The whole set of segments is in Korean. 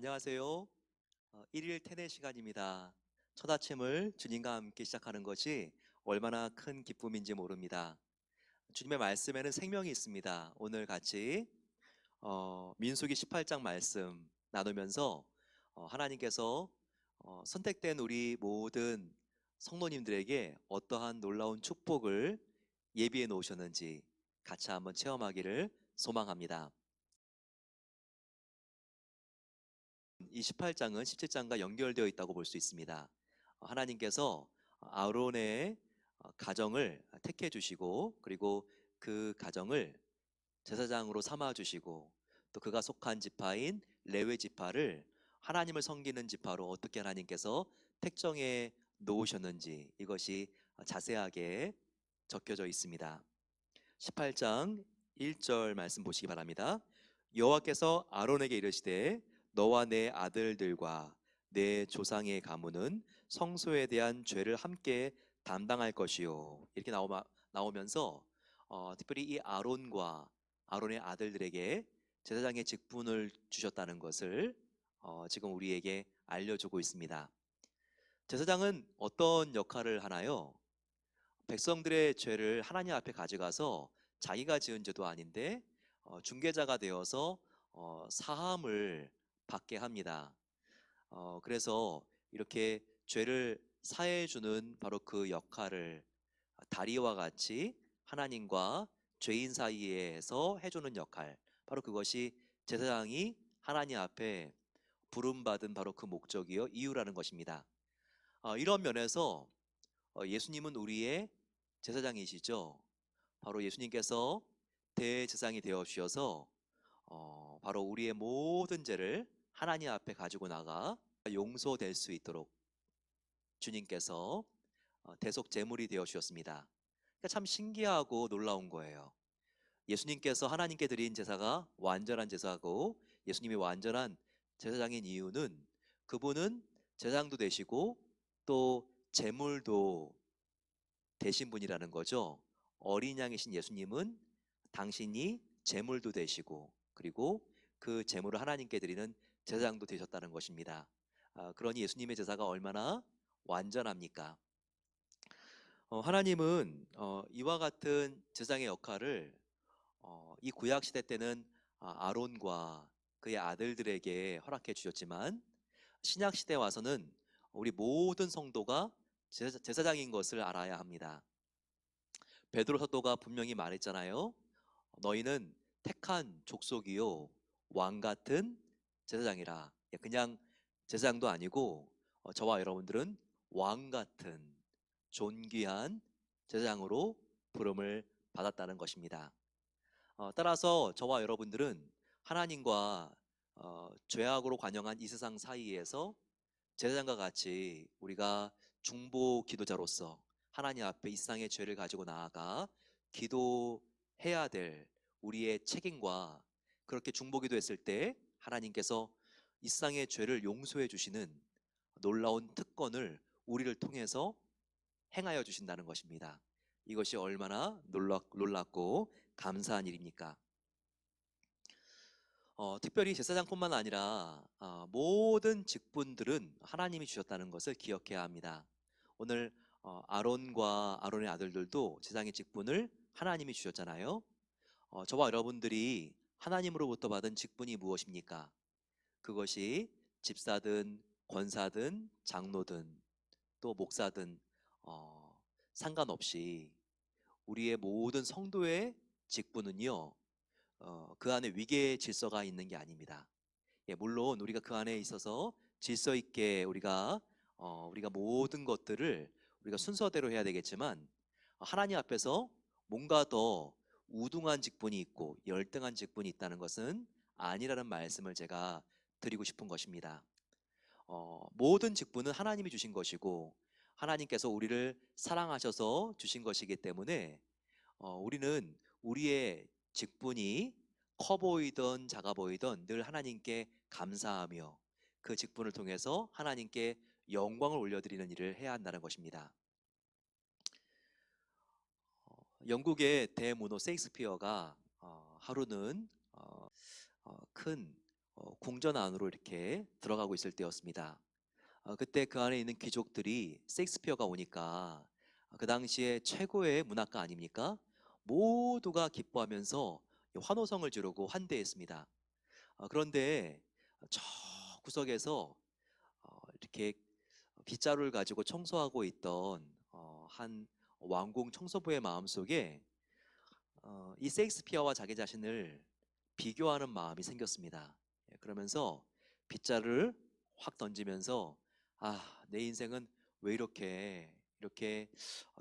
안녕하세요. 일일 테네 시간입니다. 첫 아침을 주님과 함께 시작하는 것이 얼마나 큰 기쁨인지 모릅니다. 주님의 말씀에는 생명이 있습니다. 오늘 같이 민수기 18장 말씀 나누면서 하나님께서 선택된 우리 모든 성도님들에게 어떠한 놀라운 축복을 예비해 놓으셨는지 같이 한번 체험하기를 소망합니다. 이 18장은 17장과 연결되어 있다고 볼 수 있습니다. 하나님께서 아론의 가정을 택해 주시고 그리고 그 가정을 제사장으로 삼아 주시고 또 그가 속한 지파인 레위 지파를 하나님을 섬기는 지파로 어떻게 하나님께서 택정해 놓으셨는지 이것이 자세하게 적혀져 있습니다. 18장 1절 말씀 보시기 바랍니다. 여호와께서 아론에게 이르시되 너와 내 아들들과 내 조상의 가문은 성소에 대한 죄를 함께 담당할 것이요. 이렇게 나오면서 특별히 이 아론과 아론의 아들들에게 제사장의 직분을 주셨다는 것을 지금 우리에게 알려주고 있습니다. 제사장은 어떤 역할을 하나요? 백성들의 죄를 하나님 앞에 가져가서 자기가 지은 죄도 아닌데 중개자가 되어서 사함을 받게 합니다. 그래서 이렇게 죄를 사해 주는 바로 그 역할을 다리와 같이 하나님과 죄인 사이에서 해주는 역할, 바로 그것이 제사장이 하나님 앞에 부름받은 바로 그 목적이요 이유라는 것입니다. 이런 면에서 예수님은 우리의 제사장이시죠. 바로 예수님께서 대제사장이 되어 주셔서 바로 우리의 모든 죄를 하나님 앞에 가지고 나가 용서될 수 있도록 주님께서 대속 제물이 되어 주셨습니다. 그러니까 참 신기하고 놀라운 거예요. 예수님께서 하나님께 드린 제사가 완전한 제사고 예수님이 완전한 제사장인 이유는 그분은 제사장도 되시고 또 제물도 되신 분이라는 거죠. 어린 양이신 예수님은 당신이 제물도 되시고 그리고 그 제물을 하나님께 드리는 제사장도 되셨다는 것입니다. 그러니 예수님의 제사가 얼마나 완전합니까? 하나님은 이와 같은 제사장의 역할을 이 구약 시대 때는 아론과 그의 아들들에게 허락해 주셨지만 신약 시대에 와서는 우리 모든 성도가 제사장인 것을 알아야 합니다. 베드로 사도가 분명히 말했잖아요. 너희는 택한 족속이요 왕 같은 제사장이라. 그냥 제사장도 아니고 저와 여러분들은 왕 같은 존귀한 제사장으로 부름을 받았다는 것입니다. 따라서 저와 여러분들은 하나님과 죄악으로 관영한 이 세상 사이에서 제사장과 같이 우리가 중보 기도자로서 하나님 앞에 이 세상의 죄를 가지고 나아가 기도해야 될 우리의 책임과 그렇게 중보 기도했을 때 하나님께서 이 세상의 죄를 용서해 주시는 놀라운 특권을 우리를 통해서 행하여 주신다는 것입니다. 이것이 얼마나 놀랍고 감사한 일입니까? 특별히 제사장뿐만 아니라 모든 직분들은 하나님이 주셨다는 것을 기억해야 합니다. 오늘 아론과 아론의 아들들도 제사장의 직분을 하나님이 주셨잖아요. 저와 여러분들이 하나님으로부터 받은 직분이 무엇입니까? 그것이 집사든 권사든 장로든 또 목사든 상관없이 우리의 모든 성도의 직분은요 그 안에 위계 질서가 있는 게 아닙니다. 물론 우리가 그 안에 있어서 질서 있게 우리가 모든 것들을 우리가 순서대로 해야 되겠지만 하나님 앞에서 뭔가 더 우등한 직분이 있고 열등한 직분이 있다는 것은 아니라는 말씀을 제가 드리고 싶은 것입니다. 모든 직분은 하나님이 주신 것이고 하나님께서 우리를 사랑하셔서 주신 것이기 때문에 우리는 우리의 직분이 커 보이던 작아 보이던 늘 하나님께 감사하며 그 직분을 통해서 하나님께 영광을 올려드리는 일을 해야 한다는 것입니다. 영국의 대문호 세익스피어가 하루는 큰 궁전 안으로 이렇게 들어가고 있을 때였습니다. 그때 그 안에 있는 귀족들이 셰익스피어가 오니까 그 당시에 최고의 문학가 아닙니까? 모두가 기뻐하면서 환호성을 지르고 환대했습니다. 그런데 저 구석에서 이렇게 빗자루를 가지고 청소하고 있던 한 왕궁 청소부의 마음속에 이 셰익스피어와 자기 자신을 비교하는 마음이 생겼습니다. 그러면서 빗자루를 확 던지면서 내 인생은 왜 이렇게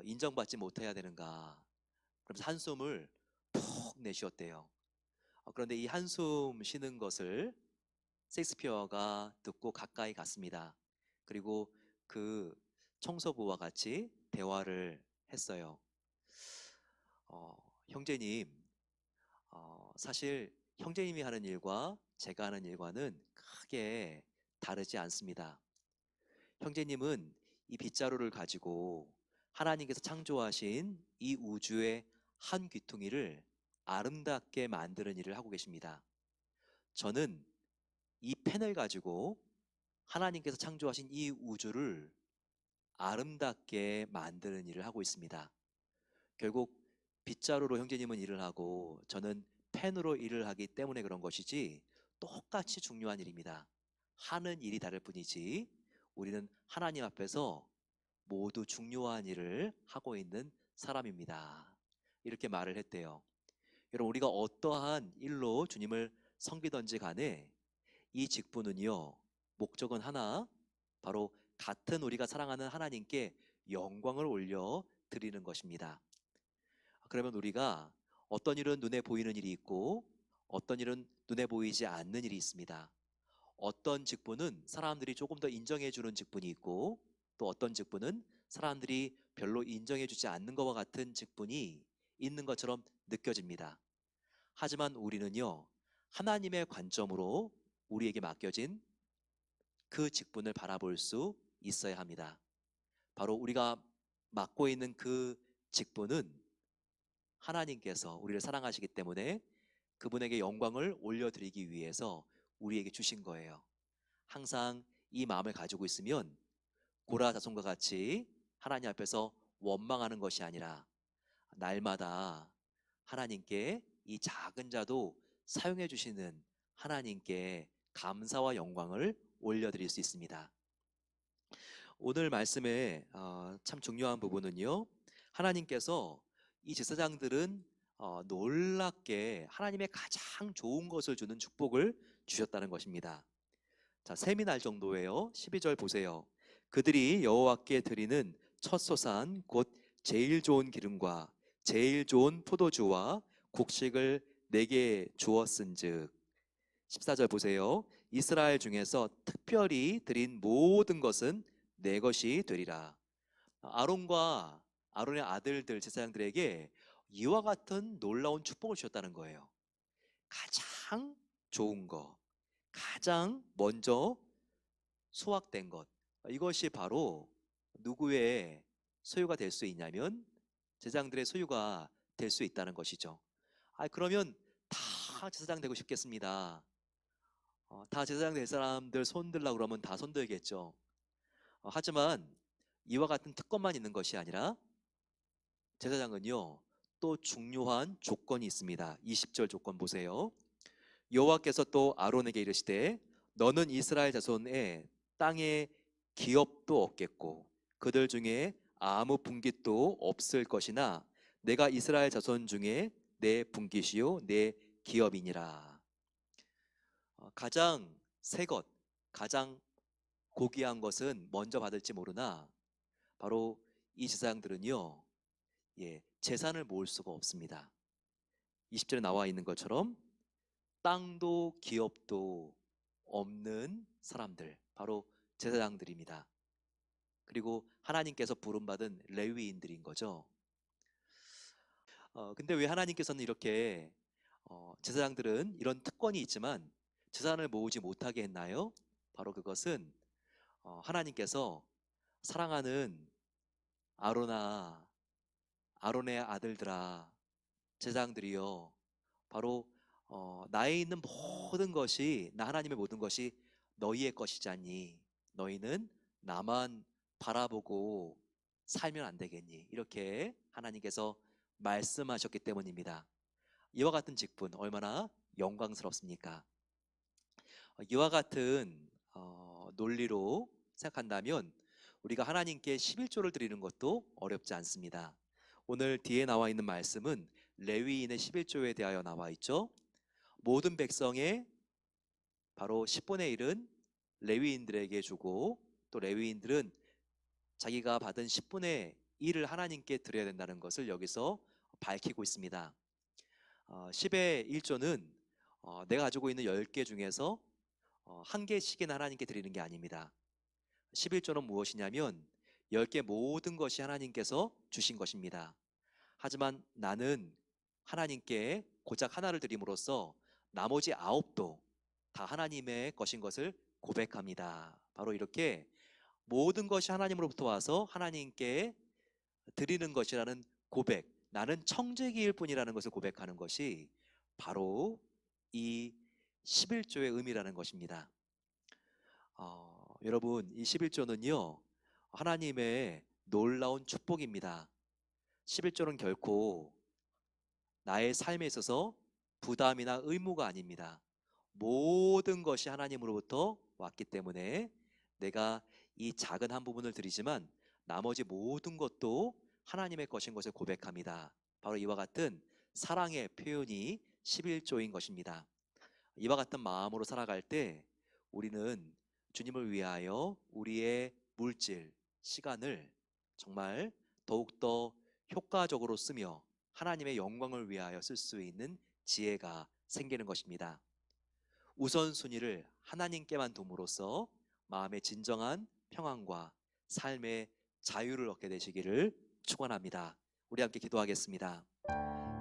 인정받지 못해야 되는가. 그러면서 한숨을 푹 내쉬었대요. 그런데 이 한숨 쉬는 것을 셰익스피어가 듣고 가까이 갔습니다. 그리고 그 청소부와 같이 대화를 했어요. 어, 형제님, 사실 형제님이 하는 일과 제가 하는 일과는 크게 다르지 않습니다. 형제님은 이 빗자루를 가지고 하나님께서 창조하신 이 우주의 한 귀퉁이를 아름답게 만드는 일을 하고 계십니다. 저는 이 펜을 가지고 하나님께서 창조하신 이 우주를 아름답게 만드는 일을 하고 있습니다. 결국 빗자루로 형제님은 일을 하고 저는 펜으로 일을 하기 때문에 그런 것이지 똑같이 중요한 일입니다. 하는 일이 다를 뿐이지 우리는 하나님 앞에서 모두 중요한 일을 하고 있는 사람입니다. 이렇게 말을 했대요. 여러분, 우리가 어떠한 일로 주님을 섬기든지 간에 이 직분은요, 목적은 하나, 바로 같은 우리가 사랑하는 하나님께 영광을 올려 드리는 것입니다. 그러면 우리가 어떤 일은 눈에 보이는 일이 있고 어떤 일은 눈에 보이지 않는 일이 있습니다. 어떤 직분은 사람들이 조금 더 인정해 주는 직분이 있고 또 어떤 직분은 사람들이 별로 인정해 주지 않는 것과 같은 직분이 있는 것처럼 느껴집니다. 하지만 우리는요, 하나님의 관점으로 우리에게 맡겨진 그 직분을 바라볼 수 있어야 합니다. 바로 우리가 맡고 있는 그 직분은 하나님께서 우리를 사랑하시기 때문에 그분에게 영광을 올려드리기 위해서 우리에게 주신 거예요. 항상 이 마음을 가지고 있으면 고라 자손과 같이 하나님 앞에서 원망하는 것이 아니라 날마다 하나님께 이 작은 자도 사용해 주시는 하나님께 감사와 영광을 올려드릴 수 있습니다. 오늘 말씀의 참 중요한 부분은요, 하나님께서 이 제사장들은 놀랍게 하나님의 가장 좋은 것을 주는 축복을 주셨다는 것입니다. 자, 셈이 날 정도예요. 12절 보세요. 그들이 여호와께 드리는 첫 소산 곧 제일 좋은 기름과 제일 좋은 포도주와 곡식을 내게 주었은즉. 14절 보세요. 이스라엘 중에서 특별히 드린 모든 것은 내 것이 되리라. 아론과 아론의 아들들 제사장들에게 이와 같은 놀라운 축복을 주셨다는 거예요. 가장 좋은 것, 가장 먼저 수확된 것, 이것이 바로 누구의 소유가 될 수 있냐면 제사장들의 소유가 될 수 있다는 것이죠. 그러면 다 제사장 되고 싶겠습니다. 다 제사장 될 사람들 손들라고 그러면 다 손들겠죠. 하지만 이와 같은 특권만 있는 것이 아니라 제사장은요, 또 중요한 조건이 있습니다. 20절 조건 보세요. 여호와께서 또 아론에게 이르시되 너는 이스라엘 자손의 땅에 기업도 없겠고 그들 중에 아무 분깃도 없을 것이나 내가 이스라엘 자손 중에 내 분깃이요 내 기업이니라. 가장 새 것, 가장 고귀한 것은 먼저 받을지 모르나 바로 이 제사장들은요, 재산을 모을 수가 없습니다. 20절에 나와 있는 것처럼 땅도 기업도 없는 사람들, 바로 제사장들입니다. 그리고 하나님께서 부름받은 레위인들인 거죠. 근데 왜 하나님께서는 이렇게 제사장들은 이런 특권이 있지만 재산을 모으지 못하게 했나요? 바로 그것은 하나님께서 사랑하는 아론의 아들들아, 제사장들이요, 바로 나에 있는 모든 것이 나 하나님의 모든 것이 너희의 것이잖니 너희는 나만 바라보고 살면 안 되겠니 이렇게 하나님께서 말씀하셨기 때문입니다. 이와 같은 직분 얼마나 영광스럽습니까? 이와 같은 논리로 생각한다면 우리가 하나님께 11조를 드리는 것도 어렵지 않습니다. 오늘 뒤에 나와 있는 말씀은 레위인의 11조에 대하여 나와 있죠. 모든 백성의 바로 10분의 1은 레위인들에게 주고 또 레위인들은 자기가 받은 10분의 1을 하나님께 드려야 된다는 것을 여기서 밝히고 있습니다. 10의 1조는 내가 가지고 있는 10개 중에서 한 개씩이나 하나님께 드리는 게 아닙니다. 11조는 무엇이냐면 10개 모든 것이 하나님께서 주신 것입니다. 하지만 나는 하나님께 고작 하나를 드림으로써 나머지 9도 다 하나님의 것인 것을 고백합니다. 바로 이렇게 모든 것이 하나님으로부터 와서 하나님께 드리는 것이라는 고백, 나는 청지기일 뿐이라는 것을 고백하는 것이 바로 이 11조의 의미라는 것입니다. 여러분, 이 11조는요, 하나님의 놀라운 축복입니다. 11조는 결코 나의 삶에 있어서 부담이나 의무가 아닙니다. 모든 것이 하나님으로부터 왔기 때문에 내가 이 작은 한 부분을 드리지만 나머지 모든 것도 하나님의 것인 것을 고백합니다. 바로 이와 같은 사랑의 표현이 11조인 것입니다. 이와 같은 마음으로 살아갈 때 우리는 주님을 위하여 우리의 물질, 시간을 정말 더욱더 효과적으로 쓰며 하나님의 영광을 위하여 쓸 수 있는 지혜가 생기는 것입니다. 우선순위를 하나님께만 둠으로써 마음의 진정한 평안과 삶의 자유를 얻게 되시기를 축원합니다. 우리 함께 기도하겠습니다.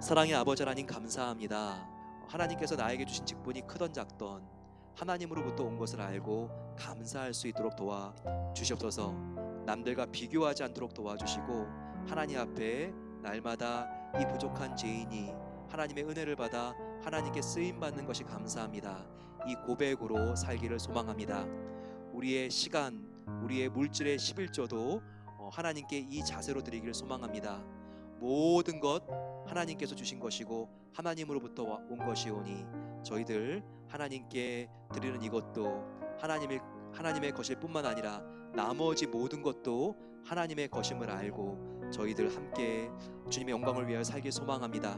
사랑의 아버지 하나님 감사합니다. 하나님께서 나에게 주신 직분이 크던 작던 하나님으로부터 온 것을 알고 감사할 수 있도록 도와 주시옵소서. 남들과 비교하지 않도록 도와주시고 하나님 앞에 날마다 이 부족한 죄인이 하나님의 은혜를 받아 하나님께 쓰임받는 것이 감사합니다. 이 고백으로 살기를 소망합니다. 우리의 시간, 우리의 물질의 11조도 하나님께 이 자세로 드리기를 소망합니다. 모든 것 하나님께서 주신 것이고 하나님으로부터 온 것이오니 저희들 하나님께 드리는 이것도 하나님의 것일 뿐만 아니라 나머지 모든 것도 하나님의 것임을 알고 저희들 함께 주님의 영광을 위하여 살길 소망합니다.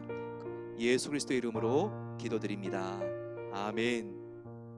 예수 그리스도의 이름으로 기도드립니다. 아멘.